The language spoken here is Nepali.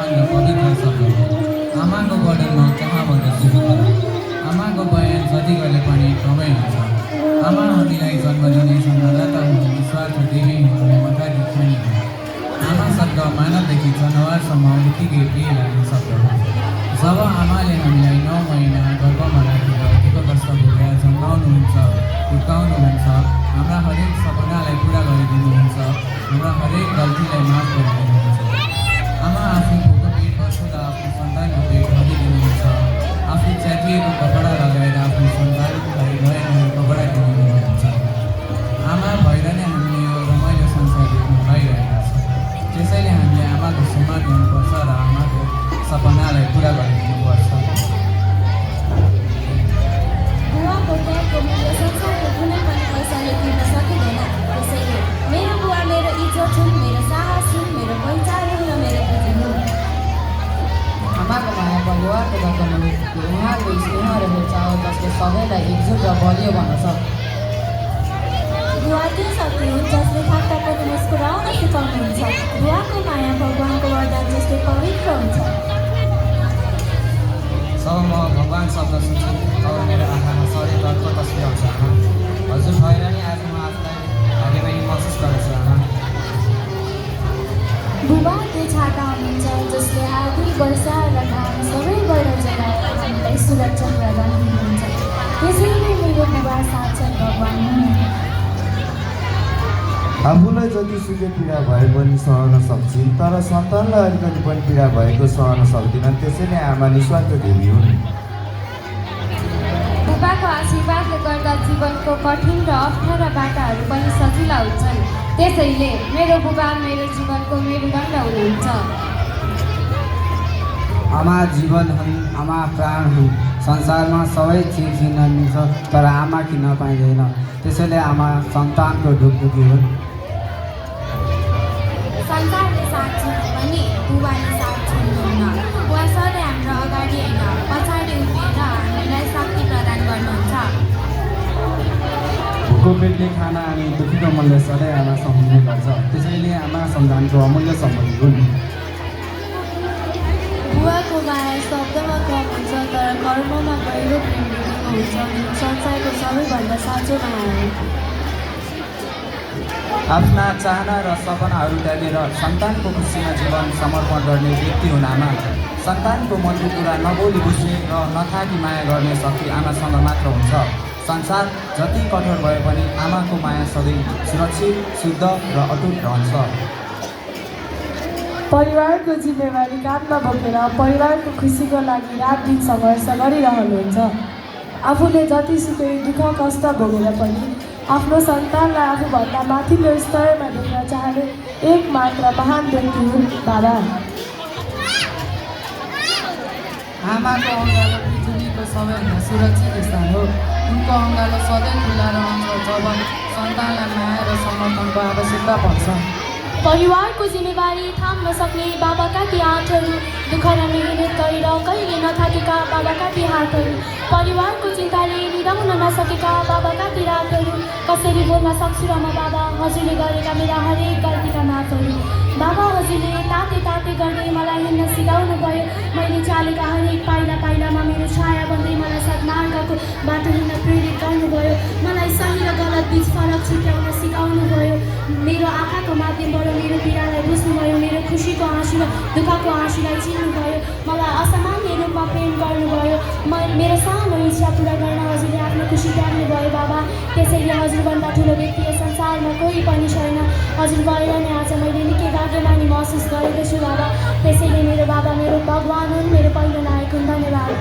महान र पवित्र शब्द हो। आमाको वचनमा कहाँबाट सुरु गरौँ? आमाको बयान जति गरे पनि कमै हुन्छ। आमा हामीलाई जन्म दिने जन्मदाता हुन्, निस्वार्थ देवी हुन्, ममताकी खानी हुन्। आमा शब्द मानवदेखि जनावरसम्म उत्तिकै प्रिय लाग्ने शब्द हो। जब आमाले हामीलाई 9 महिना गर्भमा राखेर दुःख कष्ट भोगेर जन्माउनुहुन्छ, हुर्काउनुहुन्छ, हाम्रा हरेक सपनालाई पुरा गरिदिनुहुन्छ, हाम्रा हरेक गल्तीलाई माफ गरिदिनुहुन्छ। आमा आफ्नो भोको पेट बसेर आफ्नो सन्तानको पेट भरिदिनुहुन्छ। आफू च्यातिएको कपडा लगाएर आफ्नो सन्तानलाई नयाँ नयाँ कपडा किनिदिनुहुन्छ। आमा भएर नै हामीले यो रमाइलो संसार देख्न पाइरहेका छौँ। त्यसैले हामीले आमाको सम्मान गर्नुपर्छ र आमाको सपनालाई पुरा गरिदिनुपर्छ। बुवाको त्यागको मूल्य संसारको कुनै पनि पैसाले तिर्न सकिँदैन। त्यसैले मेरो बुवा मेरो इज्जत हुन्, मेरो साहस हुन्, मेरो पहिचान हुन् र मेरो बुद्धि हुन्। आमाको माया परिवारको जग्गामा उहाँको स्नेह र हेरचाह जसले सबैलाई एकजुट र बलियो बनाउँछ। बुवा त्यो शक्ति हुन् जसले थाक्दा पनि मुस्कुराउन सिकाउनुहुन्छ। बुवाको माया भगवानको वरदान जस्तै पवित्र हुन्छ। जब म भगवान शब्द सुन्छु तब मेरो आँखामा सधैँ तर्क तस्बिर आउँछ। आमा हजुर भएर नै आज म आफूलाई भाग्य पनि महसुस गर्छु। आमा बुबा त्यो छाता हुनुहुन्छ जसले आधी वर्षा र घाम सबैबाट जगाएर हामीलाई सुरक्षा प्रदान दिनुहुन्छ। त्यसैले मेरो बुबा साक्षात् भगवान हुन्। आफूलाई जतिसुकै पीडा भए पनि सहन सक्छिन्, तर सन्तानलाई अलिकति पनि पीडा भएको सहन सक्दिनन्। त्यसैले आमा निस्वार्थ देवी हुन्। बुबाको आशीर्वादले गर्दा जीवनको कठिन र अप्ठ्यारा बाटाहरू पनि सजिला हुन्छन्। त्यसैले मेरो बुबा मेरो जीवनको मेरुदण्ड हुनुहुन्छ। आमा जीवन हुन्, आमा प्राण हुन्। संसारमा सबै चिज किनिन्छ तर आमा किन्न पाइँदैन। त्यसैले आमा सन्तानको ढुकढुकी हुन्। संसारले साथ छोड्यो भने बुबाले साथ छोड्नुहुन्न। बुबा सधैँ हाम्रो अगाडि होइन पछाडि उभिएर हामीलाई शक्ति प्रदान गर्नुहुन्छ। भोको पेटले खाना अनि दुखीको मनले सधैँ आमा सम्झिने गर्छ। त्यसैले आमा सन्तानको अमूल्य सम्पत्ति हुन्। बुवाको माया शब्दमा कम हुन्छ तर कर्ममा गहिरो प्रेम देखेको हुन्छ, जुन संसारको सबैभन्दा साँचो माया हो। आफ्ना चाहना र सपनाहरू त्यागेर सन्तानको खुसीमा जीवन समर्पण गर्ने व्यक्ति हुन् आमा। सन्तानको मनको कुरा नबोली बुझ्ने र नथाकी माया गर्ने शक्ति आमासँग मात्र हुन्छ। संसार जति कठोर भए पनि आमाको माया सधैँ सुरक्षित, शुद्ध र अटुट रहन्छ। परिवारको जिम्मेवारी काँधमा बोकेर परिवारको खुसीको लागि रात दिन सङ्घर्ष गरिरहनुहुन्छ। आफूले जतिसुकै दुःख कष्ट भोगेर पनि आफ्नो सन्तानलाई आफूभन्दा माथिल्लो स्तरमा देख्न चाहने एक मात्र महान व्यक्ति हुन् बाबा। आमाको अँगालो पृथ्वीको सबैभन्दा सुरक्षित स्थान हो। उनको अँगालो सधैँ खुला रहन्छ जब सन्तानलाई माया र समर्थनको आवश्यकता पर्छ। परिवारको जिम्मेवारी थाम्न सक्ने बाबाका ती हातहरू, दुःख र मेहनत गरेर कहिले नथाकेका बाबाका ती हातहरू, परिवारको चिन्ताले निदाउन नसकेका बाबाका ती रातहरू, कसरी बोल्न सक्छु र म बाबा हजुरले गरेका मेरा हरेक गल्तीका माफहरू। बाबा हजुरले ताते ताते गर्दै मलाई हिँड्न सिकाउनु भयो। मैले चालेका हरेक पाइला पाइलामा मेरो छाया बन्दै मलाई सद्मार्गको बाटो हिँड्न प्रेरित गर्नुभयो। मलाई सही र गलत बिच फरक छुट्याउन सिकाउनु भयो। मेरो आँखाको माध्यमबाट मेरो पीडालाई बुझ्नुभयो, मेरो खुसीको आँसु र दुःखको आँसुलाई चिन्नुभयो। मलाई असामान्य रूपमा प्रेम गर्नुभयो। मेरो सानो इच्छा पुरा गर्न हजुरले आफ्नो खुसी त्याग्नुभयो बाबा। त्यसैले हजुरभन्दा ठुलो व्यक्ति यस संसारमा कोही पनि छैन। हजुर भएर नै आज मैले निकै भाग्यमानी महसुस गरेको छु बाबा। त्यसैले मेरो बाबा मेरो भगवान हुन्, मेरो पहिलो नायक हुन्। धन्यवाद।